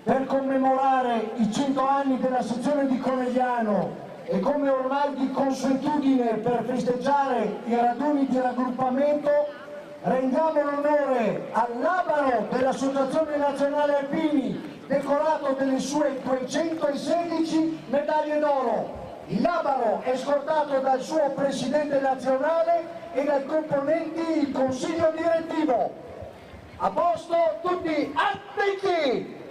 per commemorare i 100 anni della sezione di Conegliano e come ormai di consuetudine per festeggiare i raduni di raggruppamento, rendiamo l'onore all'Abaro dell'Associazione Nazionale Alpini, decorato delle sue 216 medaglie d'oro. L'Abaro è scortato dal suo presidente nazionale e dai componenti del consiglio direttivo. A posto, tutti attenti!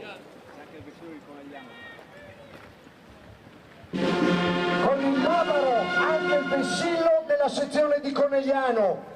Con il Labaro anche il vessillo della sezione di Conegliano.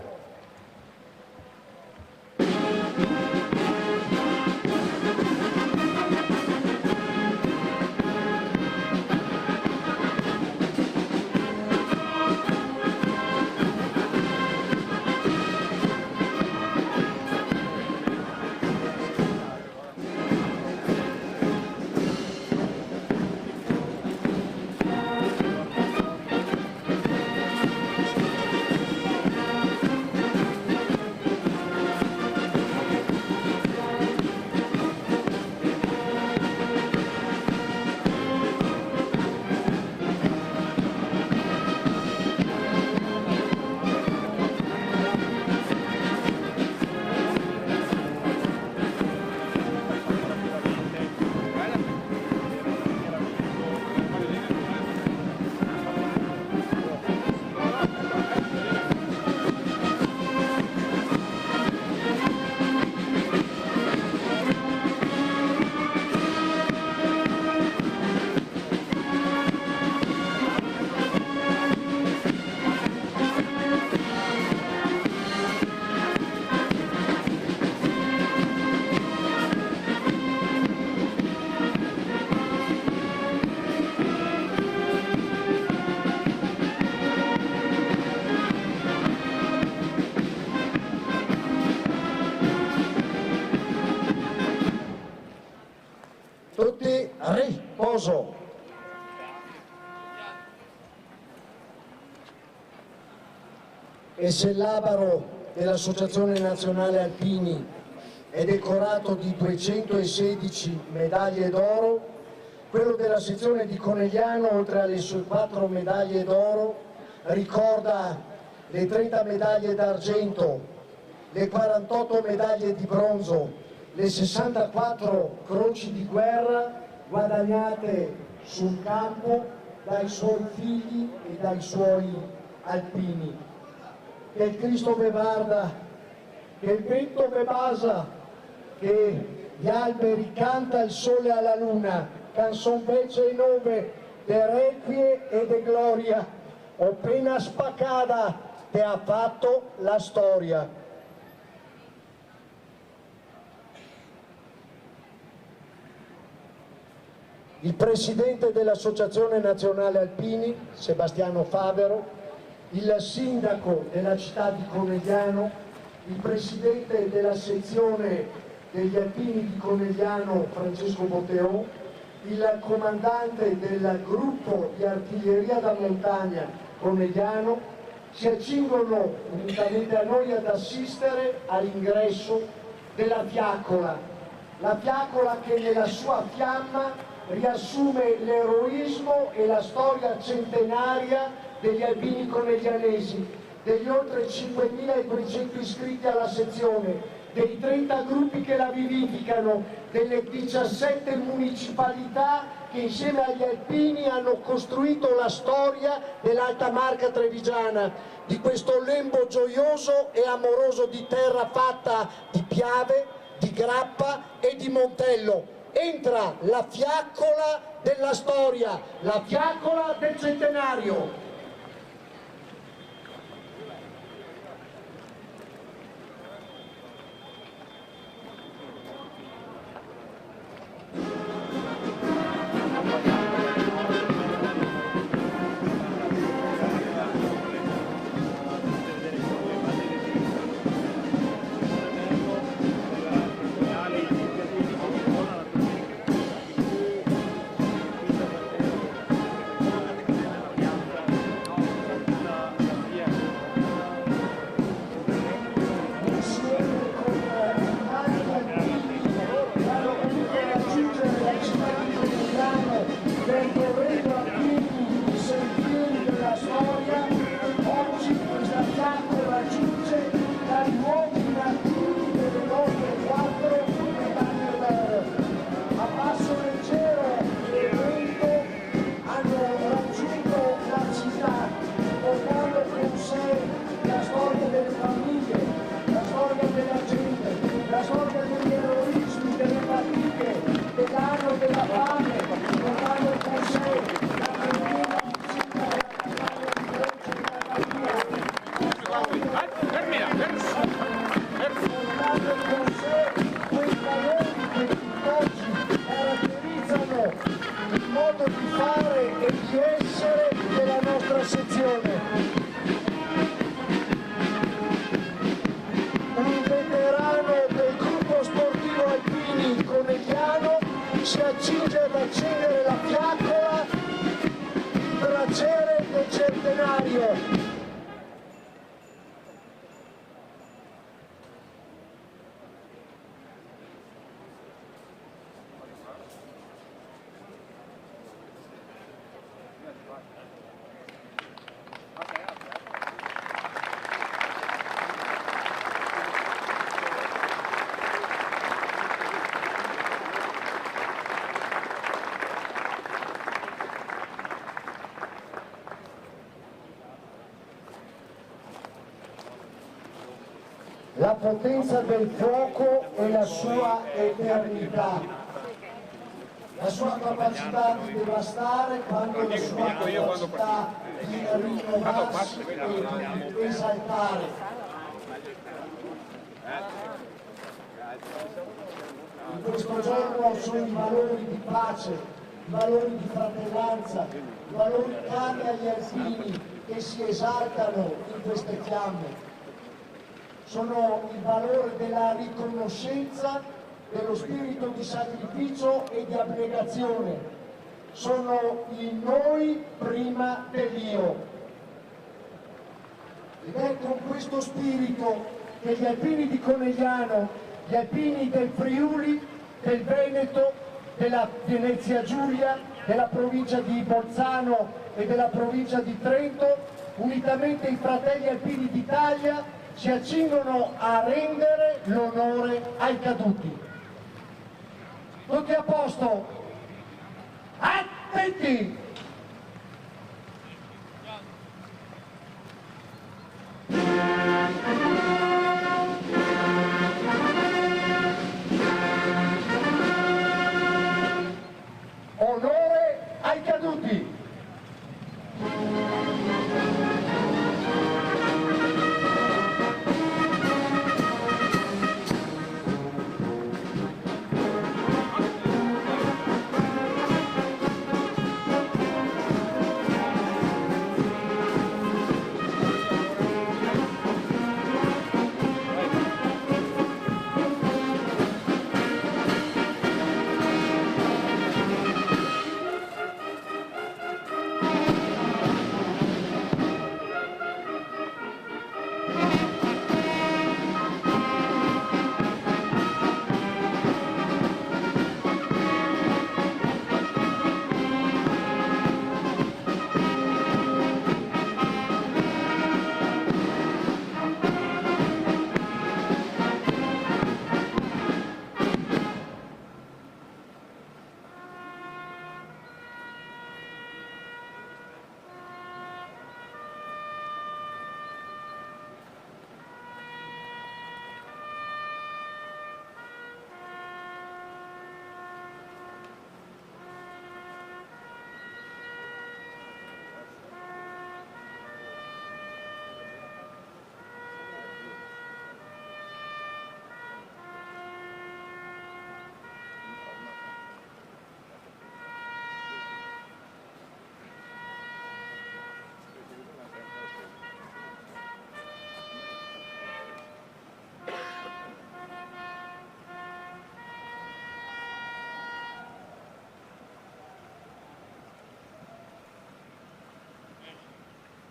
Tutti riposo. E se l'Abaro dell'Associazione Nazionale Alpini è decorato di 216 medaglie d'oro, quello della sezione di Conegliano, oltre alle sue 4 medaglie d'oro, ricorda le 30 medaglie d'argento, le 48 medaglie di bronzo, le 64 croci di guerra guadagnate sul campo dai suoi figli e dai suoi alpini. Che il Cristo ve guarda, che il vento ve basa, che gli alberi canta il sole alla luna, canzon vece e nove, de requie e de gloria, o pena spaccata che ha fatto la storia. Il presidente dell'Associazione Nazionale Alpini, Sebastiano Favero, il sindaco della città di Conegliano, il presidente della sezione degli Alpini di Conegliano, Francesco Botteon, il comandante del gruppo di artiglieria da montagna Conegliano, si accingono unitamente a noi ad assistere all'ingresso della fiaccola. La fiaccola che nella sua fiamma riassume l'eroismo e la storia centenaria degli alpini coneglianesi, degli oltre 5.200 iscritti alla sezione, dei 30 gruppi che la vivificano, delle 17 municipalità che insieme agli alpini hanno costruito la storia dell'Alta Marca Trevigiana, di questo lembo gioioso e amoroso di terra fatta di Piave, di Grappa e di Montello. Entra la fiaccola della storia, la fiaccola del centenario. che oggi caratterizzano il modo di fare e di essere della nostra sezione. Un veterano del gruppo sportivo Alpini Conegliano si accinge ad accendere la fiaccola, il braciere del centenario. La potenza del fuoco e la sua eternità, la sua capacità di devastare quando la sua capacità di rinnovarsi e di esaltare. In questo giorno sono i valori di pace, i valori di fratellanza, i valori cari agli alpini che si esaltano in queste fiamme. Sono il valore della riconoscenza, dello spirito di sacrificio e di abnegazione. Sono il noi prima dell'io. Ed è con questo spirito che gli alpini di Conegliano, gli alpini del Friuli, del Veneto, della Venezia Giulia, della provincia di Bolzano e della provincia di Trento, unitamente ai fratelli alpini d'Italia, si accingono a rendere l'onore ai caduti. Tutti a posto? Attenti! Onore ai caduti!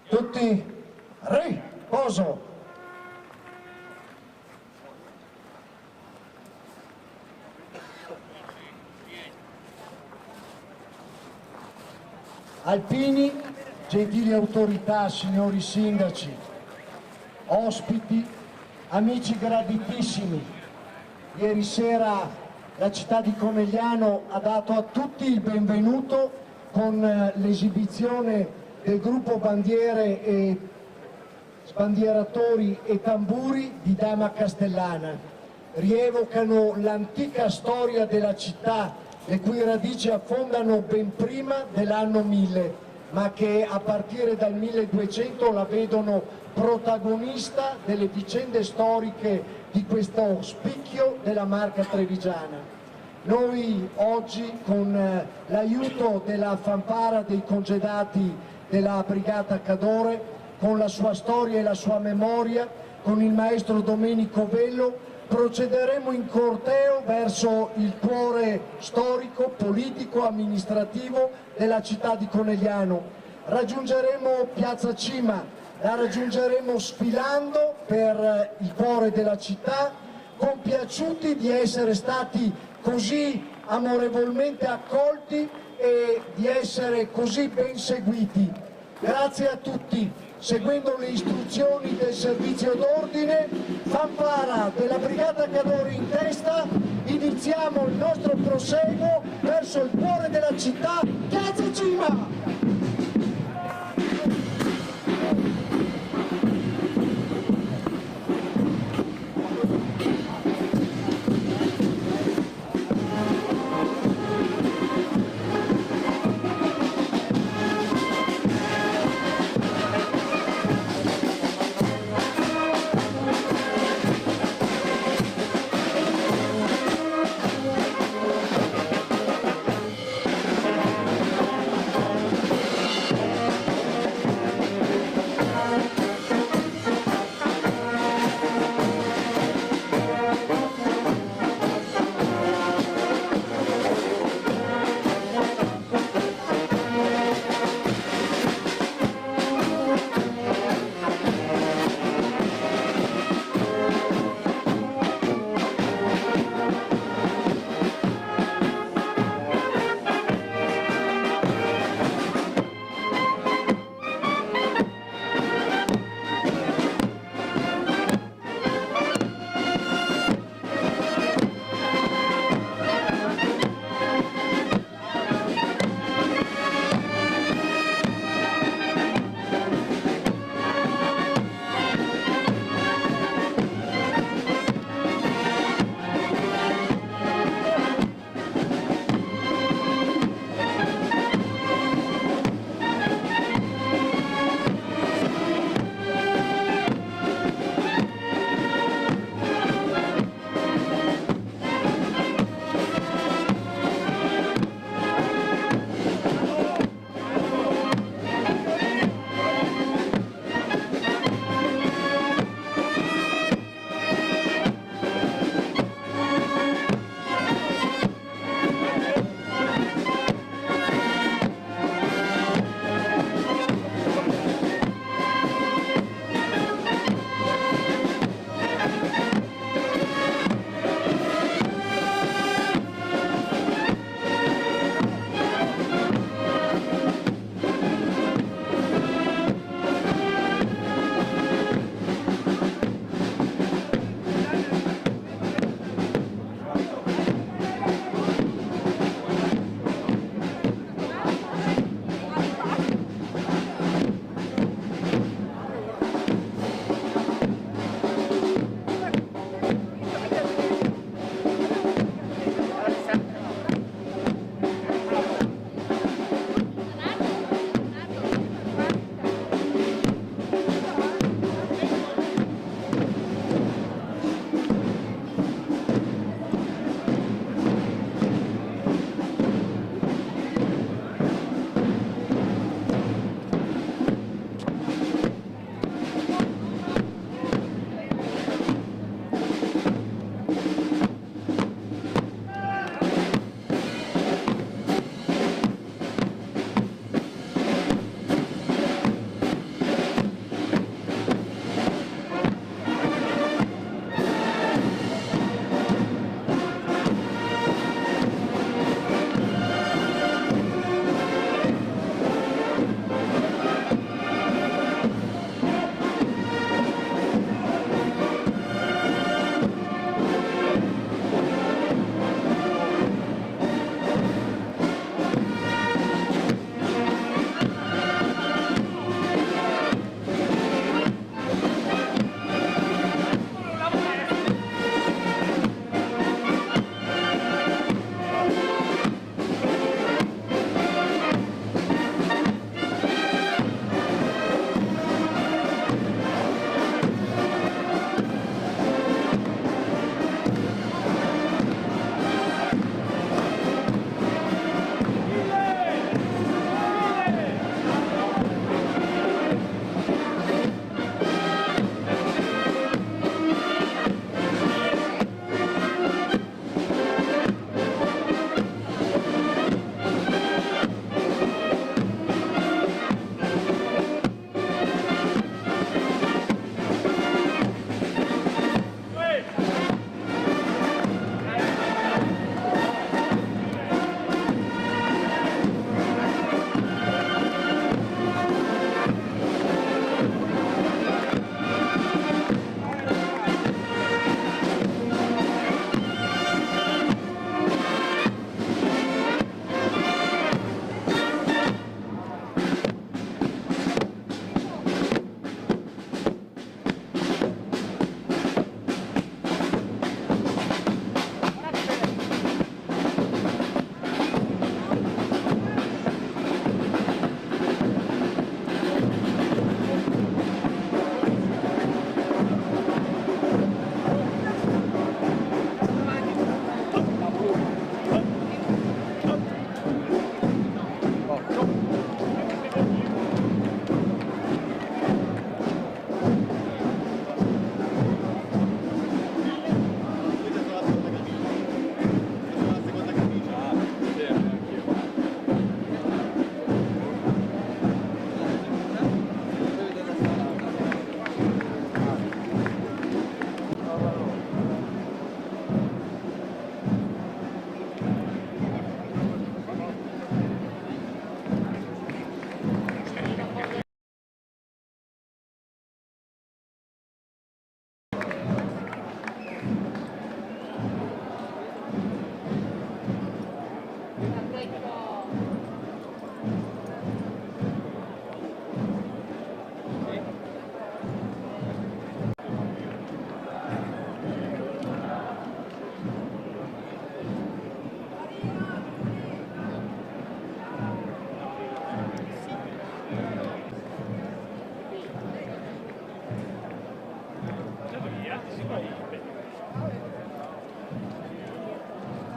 Tutti, riposo! Alpini, gentili autorità, signori sindaci, ospiti, amici graditissimi, ieri sera la città di Conegliano ha dato a tutti il benvenuto con l'esibizione del gruppo bandiere e sbandieratori e tamburi di Dama Castellana. Rievocano l'antica storia della città, le cui radici affondano ben prima dell'anno 1000, ma che a partire dal 1200 la vedono protagonista delle vicende storiche di questo spicchio della Marca trevigiana. Noi oggi, con l'aiuto della fanfara dei congedati della Brigata Cadore, con la sua storia e la sua memoria, con il maestro Domenico Vello, procederemo in corteo verso il cuore storico, politico, amministrativo della città di Conegliano. Raggiungeremo Piazza Cima, la raggiungeremo sfilando per il cuore della città, compiaciuti di essere stati così amorevolmente accolti e di essere così ben seguiti. Grazie a tutti. Seguendo le istruzioni del servizio d'ordine, fanfara della Brigata Cadore in testa, iniziamo il nostro proseguo verso il cuore della città, Piazza Cima!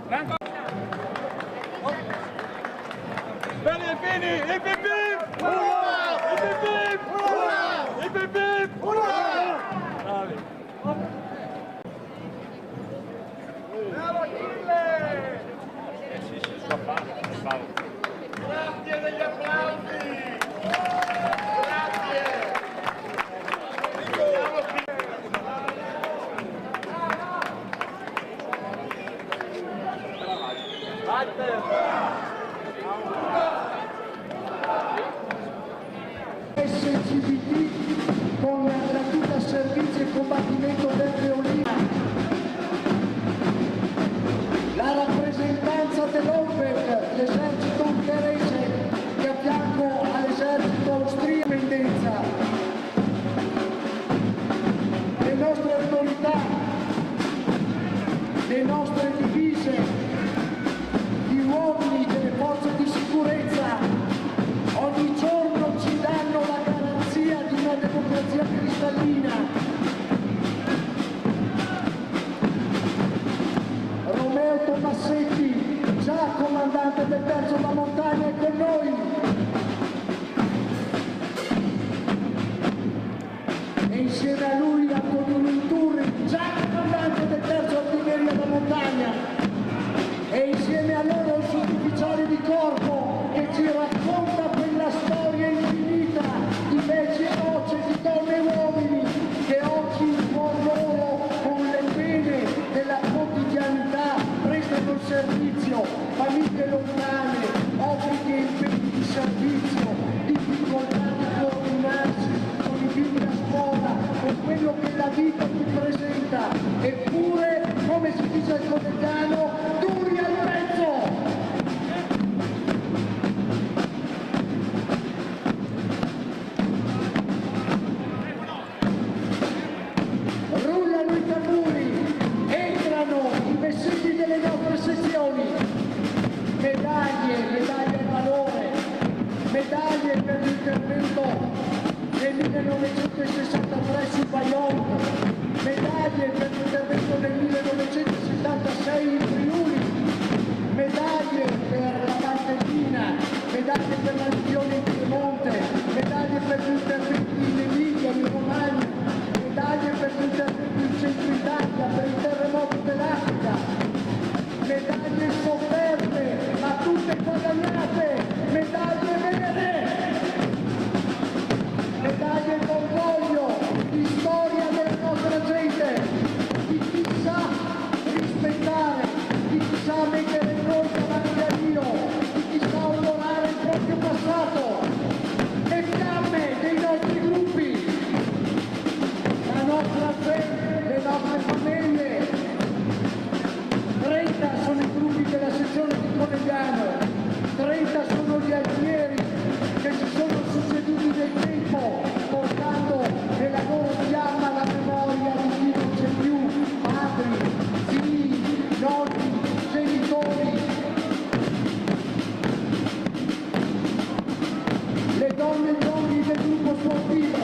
Bene Alpini, hip hip hip! Urla! Hip hip hip! Urla! Hip hip hip! Urla! Bravi! Bravo Achille! Grazie degli applausi! Grazie! SCBT con la tuta servizio e combattimento del Leolina, la rappresentanza dell'OPEC, l'esercito ungherese che a fianco all'esercito austriaco Mendenza, le nostre autorità, le nostre divise, gli uomini delle forze di sicurezza ogni giorno ci danno la garanzia di una democrazia cristallina. Romeo Tomassetti, già comandante del Terzo da Montagna, è con noi. E insieme a lui Antonino Inturri, già comandante del Terzo Artiglieria da Montagna. E insieme a loro il sottufficiale di corpo che ci racconta quella storia infinita di veci e voce, di donne e uomini che oggi con loro, con le pene della quotidianità, prestano il servizio, famiglie lontane, obblighi e impegni di servizio, difficoltà di coordinarsi con i figli a scuola, con quello che la vita ti presenta, eppure, come si dice al conegliano, duri al pezzo! Rullano i tamburi, entrano i vessilli delle nostre sezioni, medaglie al valore, medaglie per l'intervento nel 1963 su Vajont, medaglie per l'intervento nel 1976 in Friuli, medaglie per la Valtellina, medaglie per la Legione in Piemonte, medaglie per gli interventi in Emilia, in Romagna, medaglie per gli interventi in Centro Italia, per il terremoto dell'Africa, medaglie sofferte, ma tutte guadagnate, medaglie vere, medaglie d'orgoglio, di storia della nostra gente, di chi sa rispettare, di chi sa mettere noi davanti a Dio, di chi sa onorare il proprio passato, le fiamme dei nostri gruppi, la nostra gente, le nostre famiglie. 30 sono i gruppi della sezione di Conegliano, 30 sono gli alfieri che si sono succeduti nel tempo, portando nella loro fiamma la memoria di chi non c'è più, padri, figli, nonni, genitori. Le donne e gli uomini del gruppo sportivo,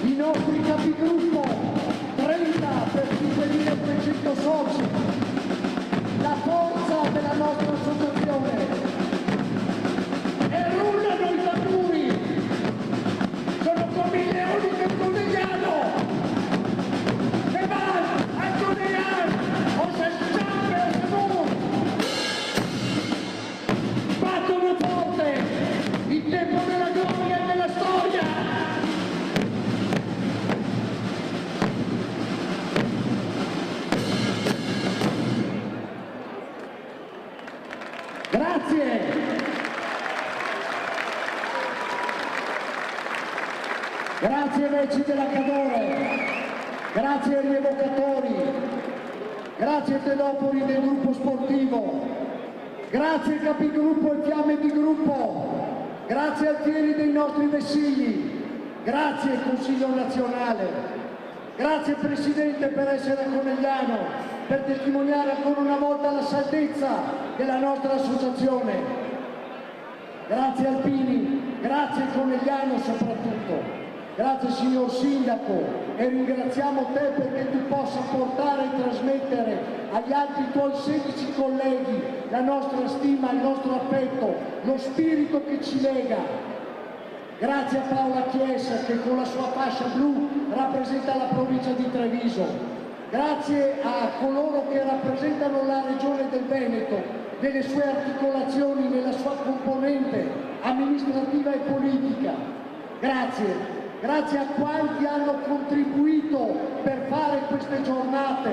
i nostri capigruppo, 30 per 5.300 soci, la forza della nostra associazione. E rullano i tamburi, sono come i leoni del Conegliano, che vanno al Conegliano, o se sciampe o se muovono, battono forte, il tempo della gloria e della storia. Grazie! Grazie amici della Cadore, grazie ai rievocatori, grazie ai tenopoli del gruppo sportivo, grazie ai capigruppo e fiamme di gruppo, grazie ai fieri dei nostri vessilli, grazie Consiglio Nazionale, grazie Presidente per essere a Conegliano, per testimoniare ancora una volta la salvezza della nostra associazione. Grazie Alpini, grazie Conegliano soprattutto. Grazie signor Sindaco, e ringraziamo te perché tu possa portare e trasmettere agli altri tuoi 16 colleghi la nostra stima, il nostro affetto, lo spirito che ci lega. Grazie a Paola Chiesa che con la sua fascia blu rappresenta la provincia di Treviso. Grazie a coloro che rappresentano la regione del Veneto, delle sue articolazioni, nella sua componente amministrativa e politica. Grazie. Grazie a quanti hanno contribuito per fare queste giornate,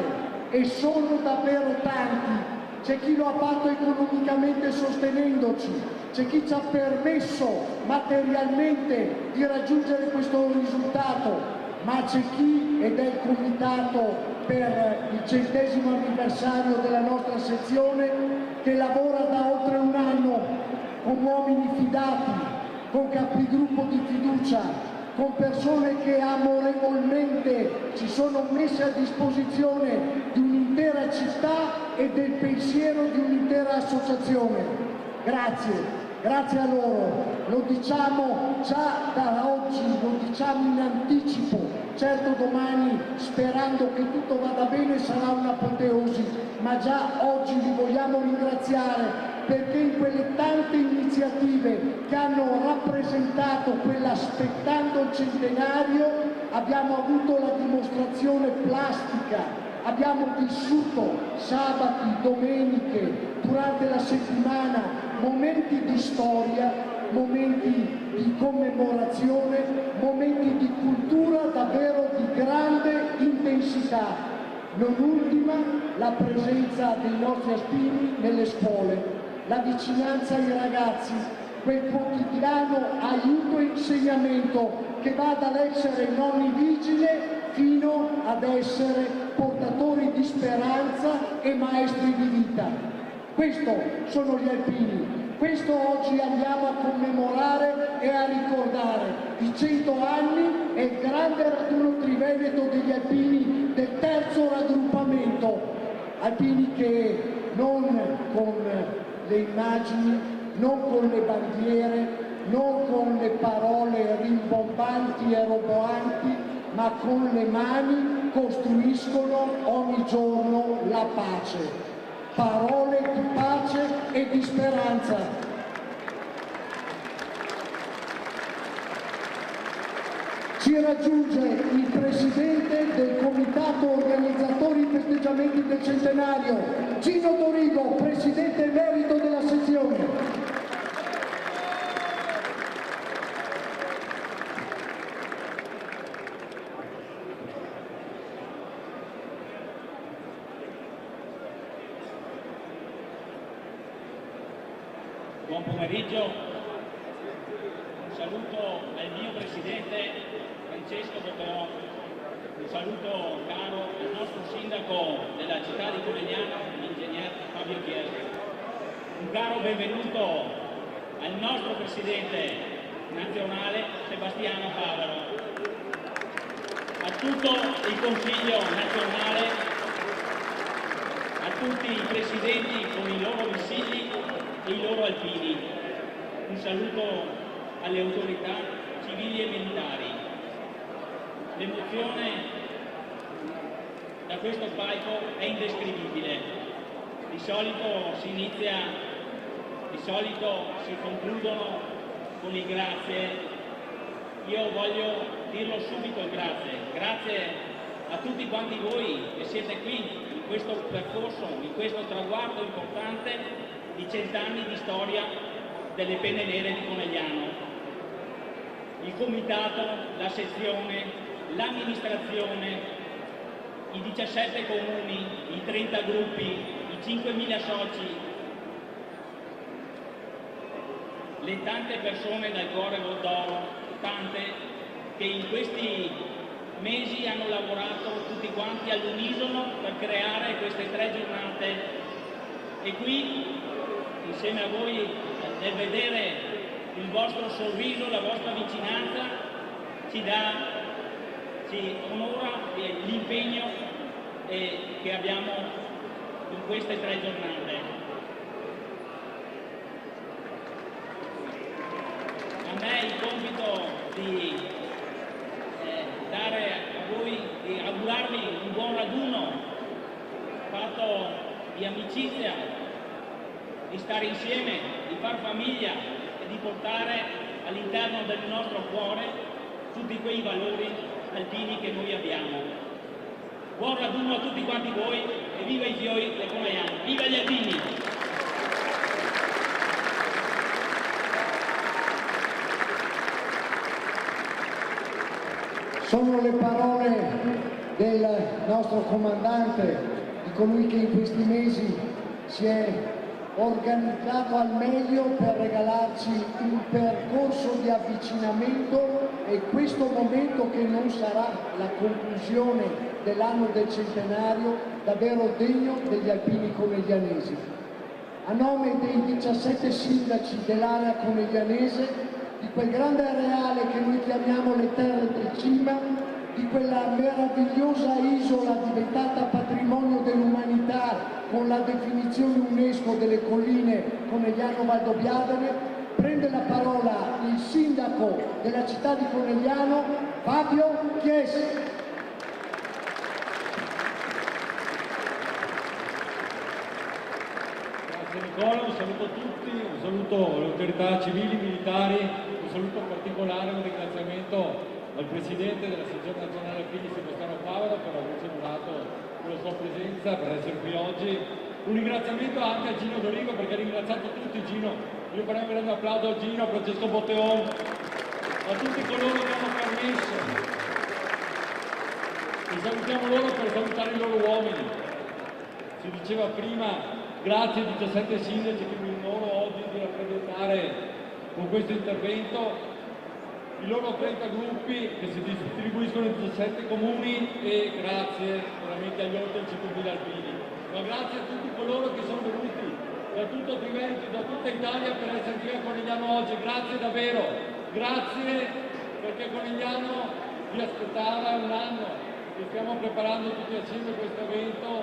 e sono davvero tanti. C'è chi lo ha fatto economicamente sostenendoci, c'è chi ci ha permesso materialmente di raggiungere questo risultato, ma c'è chi, ed è il comitato per il 100° anniversario della nostra sezione, che lavora da oltre un anno con uomini fidati, con capigruppo di fiducia, con persone che amorevolmente si sono messe a disposizione di un'intera città e del pensiero di un'intera associazione. Grazie, grazie a loro. Lo diciamo già da oggi, lo diciamo in anticipo. Certo domani, sperando che tutto vada bene, sarà un'apoteosi, ma già oggi vi vogliamo ringraziare perché in quelle tante iniziative che hanno rappresentato quell'aspettando il centenario abbiamo avuto la dimostrazione plastica, abbiamo vissuto sabati, domeniche, durante la settimana, momenti di storia, momenti di commemorazione, momenti di cultura davvero di grande intensità. Non ultima la presenza dei nostri alpini nelle scuole, la vicinanza ai ragazzi, quel quotidiano aiuto e insegnamento che va dall'essere nonni vigile fino ad essere portatori di speranza e maestri di vita. Questo sono gli alpini, questo oggi andiamo a commemorare e a ricordare i 100 anni e il grande raduno triveneto degli alpini del terzo raggruppamento. Alpini che non con le immagini, non con le bandiere, non con le parole rimbombanti e roboanti, ma con le mani costruiscono ogni giorno la pace. Parole di pace e di speranza. Ci raggiunge il Presidente del Comitato Organizzatori Festeggiamenti del Centenario, Gino Dorigo, Presidente emerito della sezione. Buon pomeriggio, un saluto al mio Presidente Francesco Botterò, un saluto caro al nostro Sindaco della città di Conegliano, l'Ingegner Fabio Chiesa, un caro benvenuto al nostro Presidente nazionale Sebastiano Favero, a tutto il Consiglio nazionale, a tutti i Presidenti con i loro vissigli e i loro alpini, un saluto alle autorità civili e militari. L'emozione da questo palco è indescrivibile. Di solito si concludono con il grazie. Io voglio dirlo subito il grazie. Grazie a tutti quanti voi che siete qui in questo percorso, in questo traguardo importante di 100 anni di storia delle Penne Nere di Conegliano. Il comitato, la sezione, l'amministrazione, i 17 comuni, i 30 gruppi, i 5.000 soci, le tante persone dal cuore d'oro, tante che in questi mesi hanno lavorato tutti quanti all'unisono per creare queste 3 giornate. E qui, insieme a voi, nel vedere il vostro sorriso, la vostra vicinanza, ci onora l'impegno che abbiamo in queste 3 giornate. A me il compito di dare a voi e augurarvi un buon raduno fatto di amicizia, di stare insieme, di far famiglia e di portare all'interno del nostro cuore tutti quei valori alpini che noi abbiamo. Buon raduno a tutti quanti voi e viva i fiori del Conegliano, viva gli alpini! Sono le parole del nostro comandante, di colui che in questi mesi si è organizzato al meglio per regalarci un percorso di avvicinamento e questo momento che non sarà la conclusione dell'anno del centenario, davvero degno degli alpini coneglianesi. A nome dei 17 sindaci dell'area coneglianese, di quel grande areale che noi chiamiamo le Terre del Cima, di quella meravigliosa isola diventata patrimonio dell'umanità con la definizione UNESCO delle colline Conegliano-Valdobbiadene, prende la parola il sindaco della città di Conegliano, Fabio Chiesi. Grazie Nicola, un saluto a tutti, un saluto alle autorità civili, militari, un saluto particolare, un ringraziamento al Presidente della Sezione Nazionale Alpini Sebastiano Favero per averci onorato con la sua presenza, per essere qui oggi. Un ringraziamento anche a Gino Dorigo perché ha ringraziato tutti Gino. Io farei un grande applauso a Gino, a Francesco Botteon, a tutti coloro che hanno permesso. E salutiamo loro per salutare i loro uomini. Si diceva prima, grazie ai 17 sindaci che mi onoro oggi di rappresentare con questo intervento, i loro 30 gruppi che si distribuiscono in 17 comuni e grazie veramente agli oltre 5.000 alpini. Ma grazie a tutti coloro che sono venuti da tutto Trivento, da tutta Italia per essere qui a Conegliano oggi. Grazie davvero, grazie perché Conegliano vi aspettava un anno che stiamo preparando tutti assieme questo evento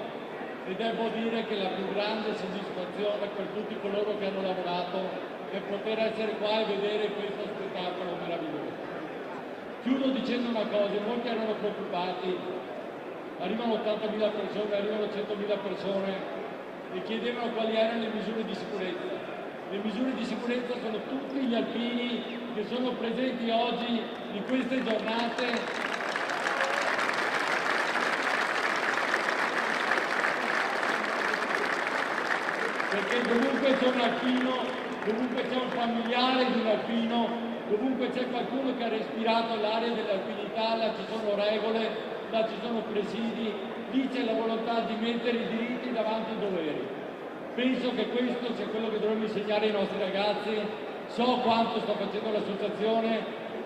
e devo dire che la più grande soddisfazione per tutti coloro che hanno lavorato è poter essere qua e vedere questo spettacolo meraviglioso. Chiudo dicendo una cosa, molti erano preoccupati, arrivano 80.000 persone, arrivano 100.000 persone e chiedevano quali erano le misure di sicurezza. Le misure di sicurezza sono tutti gli alpini che sono presenti oggi in queste giornate. Perché dovunque c'è un alpino, dovunque c'è un familiare di un alpino, dovunque c'è qualcuno che ha respirato l'aria dell'alpinità, là ci sono regole, là ci sono presidi, lì c'è la volontà di mettere i diritti davanti ai doveri. Penso che questo sia quello che dovremmo insegnare ai nostri ragazzi. So quanto sta facendo l'associazione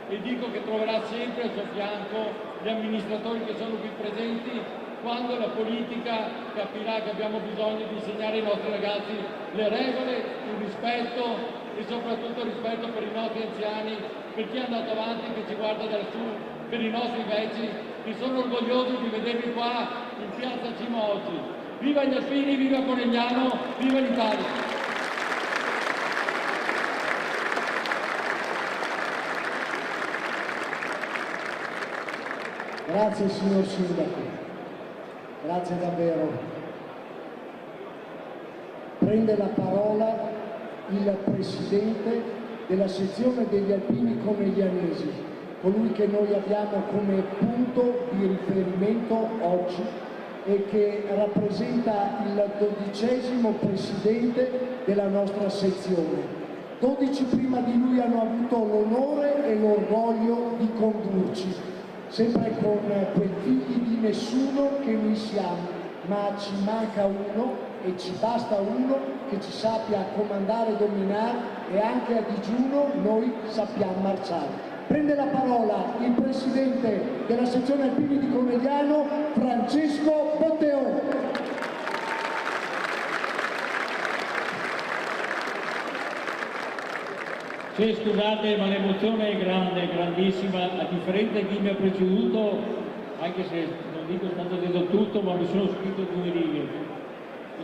e dico che troverà sempre al suo fianco gli amministratori che sono qui presenti quando la politica capirà che abbiamo bisogno di insegnare ai nostri ragazzi le regole, il rispetto e soprattutto il rispetto per i nostri anziani, per chi è andato avanti, che ci guarda da lassù, per i nostri vecchi, che sono orgogliosi di vedervi qua in Piazza Cima oggi. Viva gli alpini, viva Conegliano, viva l'Italia! Grazie signor Sindaco, grazie davvero. Prende la parola il Presidente della sezione degli alpini coneglianesi, colui che noi abbiamo come punto di riferimento oggi e che rappresenta il 12° Presidente della nostra sezione. 12 prima di lui hanno avuto l'onore e l'orgoglio di condurci, sempre con quei figli di nessuno che noi siamo, ma ci manca uno e ci basta uno che ci sappia comandare e dominare e anche a digiuno noi sappiamo marciare. Prende la parola il Presidente della sezione alpini di Conegliano, Francesco Botteon. Sì, scusate, ma l'emozione è grande, grandissima, a differenza di chi mi ha preceduto, anche se non dico è stato detto tutto, ma mi sono scritto 2 righe.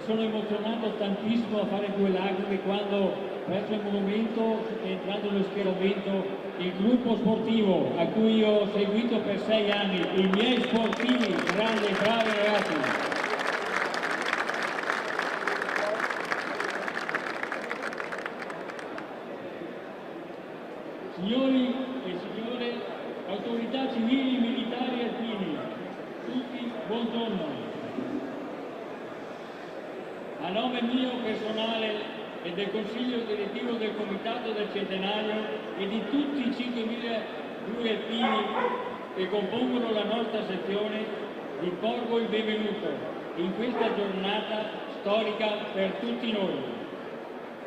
sono emozionato tantissimo a fare 2 lacrime quando verso il monumento è entrato nello schieramento il gruppo sportivo a cui ho seguito per 6 anni, i miei sportivi, grandi, bravi ragazzi. Signori e signore, autorità civili, militari e alpini, tutti buongiorno. A nome mio personale e del Consiglio direttivo del Comitato del Centenario e di tutti i 5.002 alpini che compongono la nostra sezione, vi porgo il benvenuto in questa giornata storica per tutti noi.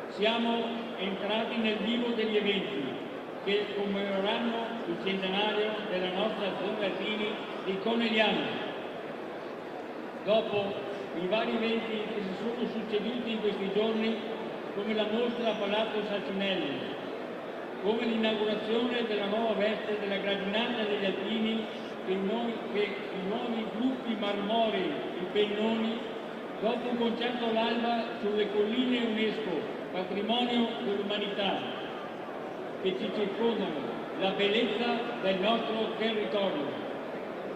Siamo entrati nel vivo degli eventi che commemoreranno il centenario della nostra zona alpini di Conegliano. Dopo i vari eventi che si sono succeduti in questi giorni, come la mostra a Palazzo Sacinelli, come l'inaugurazione della nuova veste della gradinata degli alpini, che i nuovi gruppi marmorei, i pennoni, dopo un concerto all'alba sulle colline UNESCO, patrimonio dell'umanità, che ci circondano, la bellezza del nostro territorio.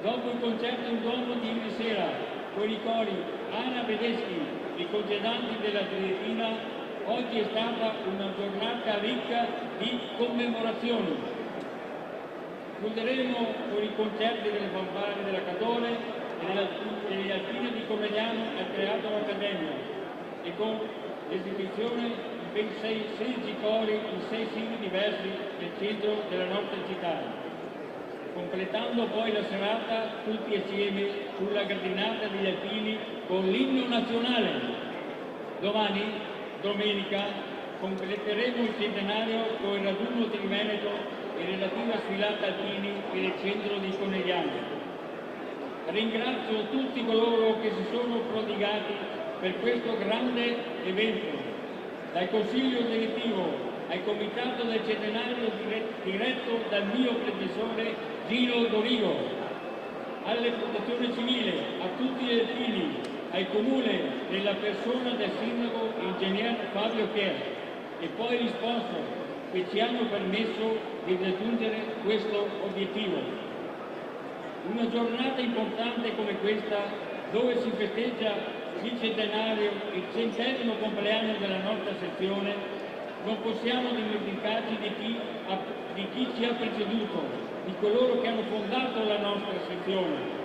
Dopo il concerto in Duomo di ieri sera, con i cori Anna Bedeschi e congedanti della Triestina, oggi è stata una giornata ricca di commemorazioni. Chiuderemo con i concerti delle fanfare della Cadore e delle alpine di Conegliano al Teatro Accademia e con l'esibizione ben 16 cori in 6 siti diversi nel centro della nostra città, completando poi la serata tutti assieme sulla gradinata degli alpini con l'inno nazionale. Domani, domenica, completeremo il centenario con il raduno triveneto e relativa sfilata alpini per il centro di Conegliano. Ringrazio tutti coloro che si sono prodigati per questo grande evento, dal Consiglio direttivo al Comitato del Centenario diretto dal mio predecessore Gino Dorigo, alle protezione civile, a tutti gli alpini, al Comune nella persona del Sindaco Ingegner Fabio Chier e poi gli sponsor che ci hanno permesso di raggiungere questo obiettivo. Una giornata importante come questa, dove si festeggia il centenario, il 100° compleanno della nostra sezione, non possiamo dimenticarci di chi ci ha preceduto, di coloro che hanno fondato la nostra sezione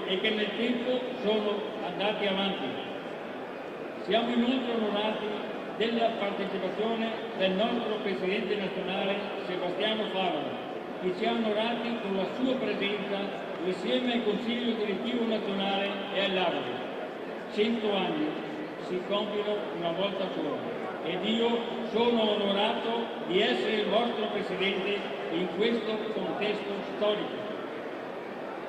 e che nel tempo sono andati avanti. Siamo inoltre onorati della partecipazione del nostro Presidente nazionale Sebastiano Favaro, che ci ha onorati con la sua presenza insieme al Consiglio direttivo nazionale e all'Arabo. 100 anni si compiono una volta sola ed io sono onorato di essere il vostro Presidente in questo contesto storico.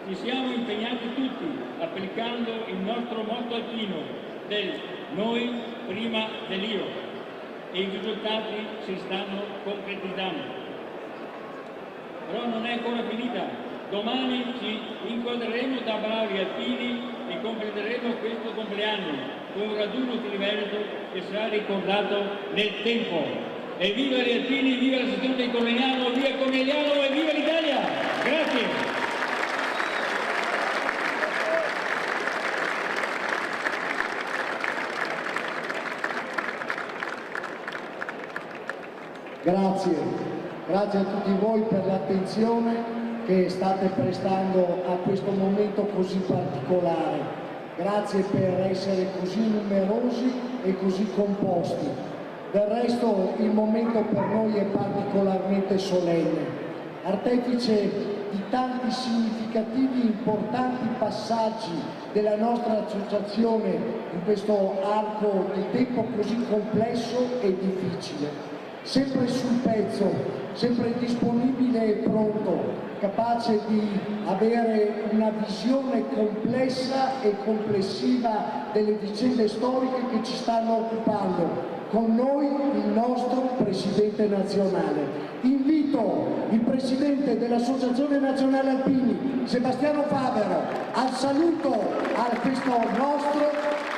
Ci siamo impegnati tutti applicando il nostro motto alpino del noi prima dell'io e i risultati si stanno concretizzando. Però non è ancora finita. Domani ci incontreremo da bravi alpini e completeremo questo compleanno con un raduno triveneto che sarà ricordato nel tempo. E viva gli alpini, viva la sezione di Conegliano, viva Conegliano e viva l'Italia! Grazie! Grazie a tutti voi per l'attenzione che state prestando a questo momento così particolare. Grazie per essere così numerosi e così composti. Del resto il momento per noi è particolarmente solenne, artefice di tanti significativi, importanti passaggi della nostra associazione in questo arco di tempo così complesso e difficile. Sempre sul pezzo, sempre disponibile e pronto, capace di avere una visione complessa e complessiva delle vicende storiche che ci stanno occupando. Con noi il nostro Presidente nazionale. Invito il Presidente dell'Associazione Nazionale Alpini, Sebastiano Favero, al saluto a questo nostro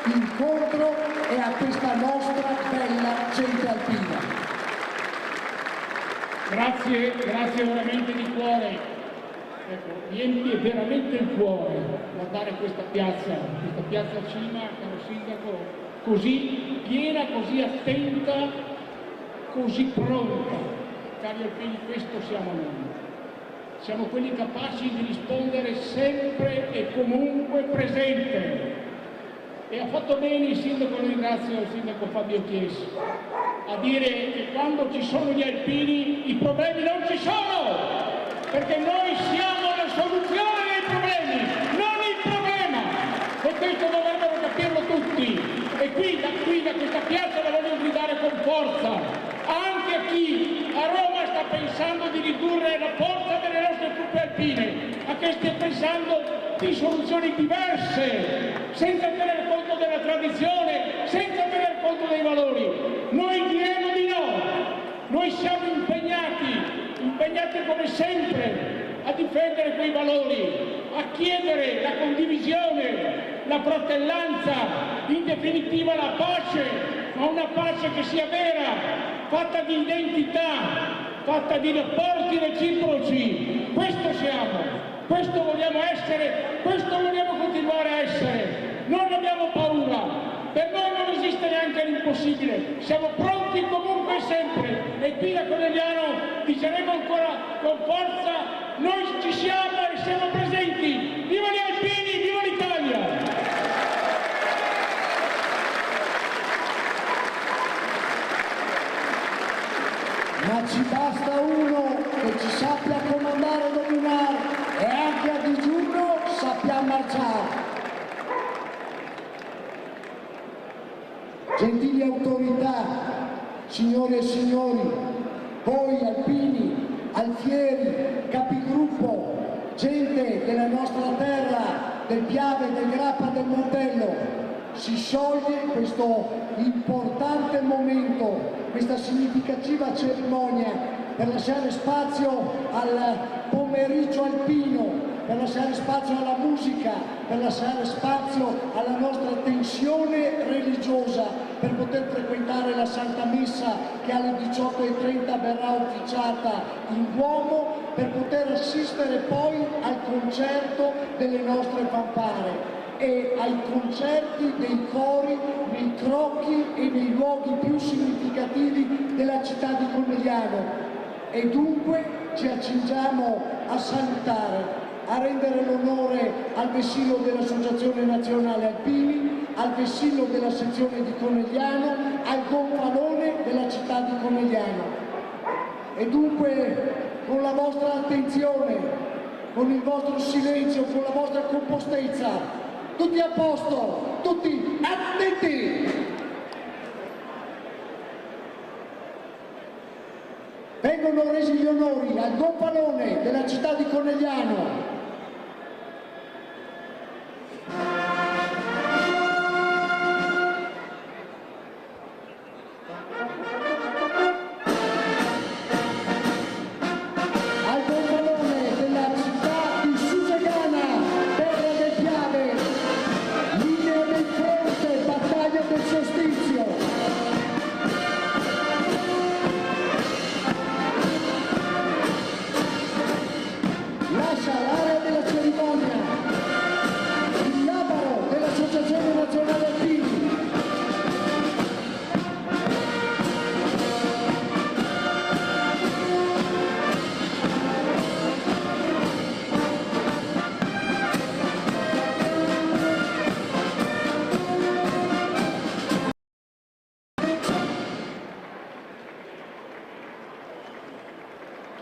incontro e a questa nostra bella gente alpina. Grazie veramente di cuore, ecco, riempie veramente il cuore guardare questa piazza Cima, caro sindaco, così piena, così attenta, così pronta. Cari alpini, questo siamo noi. Siamo quelli capaci di rispondere sempre e comunque presente. E ha fatto bene il sindaco, lo ringrazio, il sindaco Fabio Chiesi, a dire che quando ci sono gli alpini i problemi non ci sono, perché noi siamo la soluzione dei problemi, non il problema. E questo dovrebbero capirlo tutti. E qui da questa piazza la voglio gridare con forza, anche a chi a Roma sta pensando di ridurre la forza delle nostre truppe alpine, a chi stia pensando di soluzioni diverse, senza tenere conto della tradizione, senza tenere conto dei valori. Noi diremo di no, noi siamo impegnati come sempre a difendere quei valori, a chiedere la condivisione, la fratellanza, in definitiva la pace, ma una pace che sia vera, fatta di identità, fatta di rapporti reciproci. Questo siamo, questo vogliamo essere, questo vogliamo continuare a essere. Non abbiamo paura. Per noi non esiste neanche l'impossibile, siamo pronti comunque sempre e qui da Conegliano diceremo ancora con forza: noi ci siamo e siamo presenti. Viva gli alpini, viva l'Italia! Ma ci basta uno che ci sappia comandare e dominare e anche a digiuno sappia marciare. Gentili autorità, signore e signori, voi alpini, alfieri, capigruppo, gente della nostra terra, del Piave, del Grappa, del Montello, si scioglie questo importante momento, questa significativa cerimonia per lasciare spazio al pomeriggio alpino, per lasciare spazio alla musica, per lasciare spazio alla nostra tensione religiosa, per poter frequentare la Santa Messa che alle 18:30 verrà ufficiata in Duomo, per poter assistere poi al concerto delle nostre fanfare e ai concerti dei cori nei crocchi e nei luoghi più significativi della città di Conegliano. E dunque ci accingiamo a salutare, a rendere l'onore al vessillo dell'Associazione Nazionale Alpini, al vessillo della sezione di Conegliano, al gonfalone della città di Conegliano. E dunque con la vostra attenzione, con il vostro silenzio, con la vostra compostezza, tutti a posto, tutti attenti! Vengono resi gli onori al gonfalone della città di Conegliano.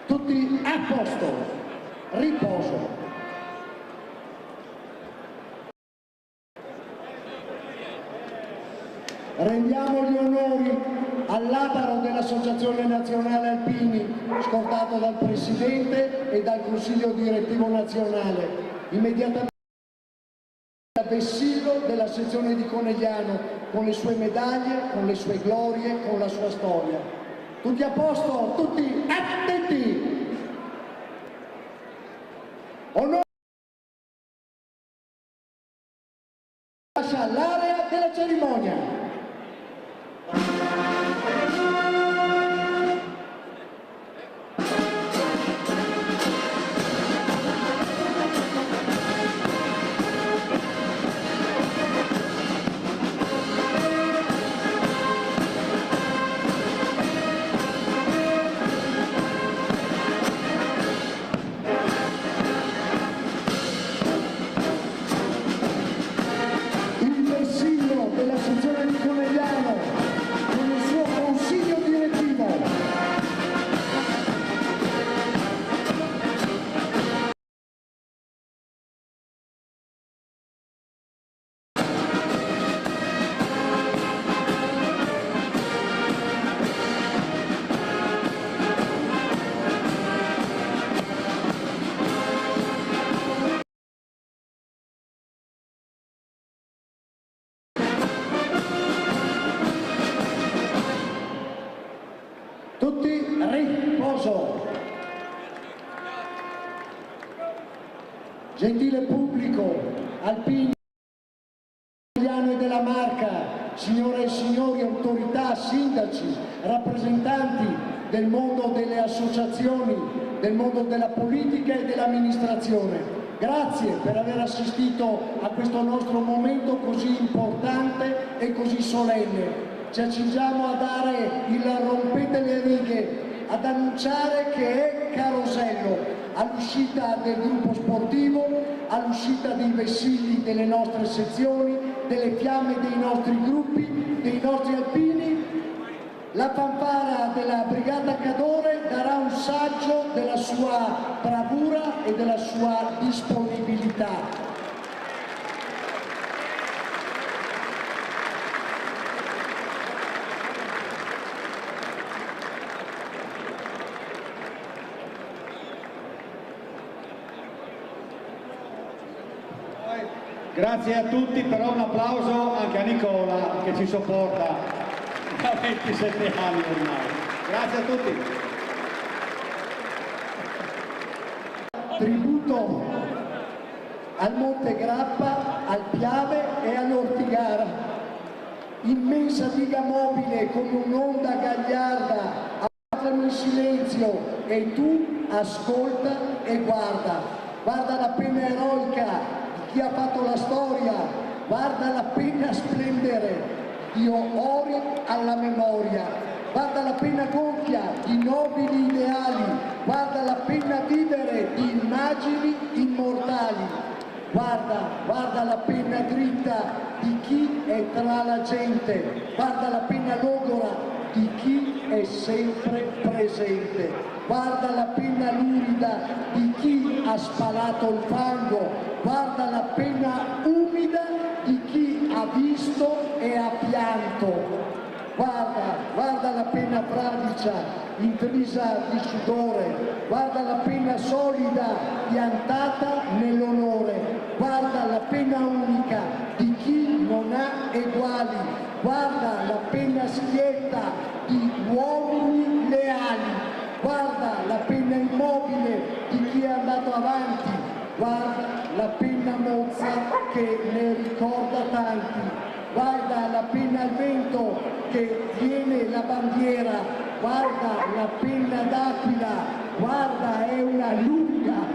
Tutti a posto, riposo. Rendiamo gli onori all'Abaro dell'Associazione Nazionale Alpini, scortato dal Presidente e dal Consiglio Direttivo Nazionale. Immediatamente al vessillo della sezione di Conegliano, con le sue medaglie, con le sue glorie, con la sua storia. Tutti a posto, tutti attenti! Onore lascia l'area della cerimonia. Della sezione di Conegliano con il suo consiglio direttivo. Tutti riposo. Gentile pubblico alpino e della Marca, signore e signori, autorità, sindaci, rappresentanti del mondo delle associazioni, del mondo della politica e dell'amministrazione, grazie per aver assistito a questo nostro momento così importante e così solenne. Ci accingiamo a dare il rompete le righe, ad annunciare che è Carosello, all'uscita del gruppo sportivo, all'uscita dei vessilli delle nostre sezioni, delle fiamme dei nostri gruppi, dei nostri alpini. La fanfara della Brigata Cadore darà un saggio della sua bravura e della sua disponibilità. Grazie a tutti, però un applauso anche a Nicola che ci sopporta da 27 anni ormai. Grazie a tutti. Tributo al Monte Grappa, al Piave e all'Ortigara. Immensa diga mobile come un'onda gagliarda, parlano in silenzio e tu ascolta e guarda. Guarda la penna eroica chi ha fatto la storia, guarda la penna splendere di ori alla memoria, guarda la penna gonfia di nobili ideali, guarda la penna vivere di immagini immortali, guarda la penna dritta di chi è tra la gente, guarda la penna logora di chi è sempre presente, guarda la penna lurida di chi ha spalato il fango, guarda la penna umida di chi ha visto e ha pianto, guarda la penna fradicia, intrisa di sudore, guarda la penna solida, piantata nell'onore, guarda la penna unica di chi non ha eguali, guarda la penna schietta di uomini leali, guarda la penna immobile di chi è andato avanti, guarda la penna mozza che ne ricorda tanti, guarda la penna al vento che tiene la bandiera, guarda la penna d'aquila, guarda è una lunga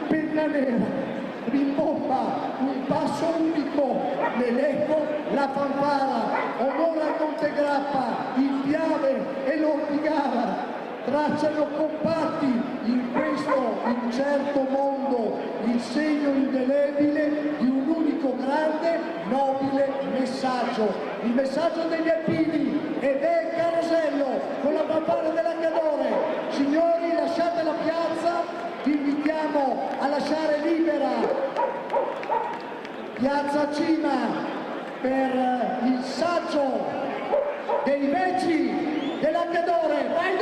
penna nera. Rimbomba un passo unico, l'elenco, la fanfara, onore al Monte Grappa, il Piave e l'Ortigara, tracciano compatti in questo incerto mondo il segno indelebile di un unico grande, nobile messaggio, il messaggio degli alpini, ed è Carosello con la fanfara della Cadore. Signori, lasciate la piazza. Vi invitiamo a lasciare libera Piazza Cima per il saggio dei veci della Cadore. Vai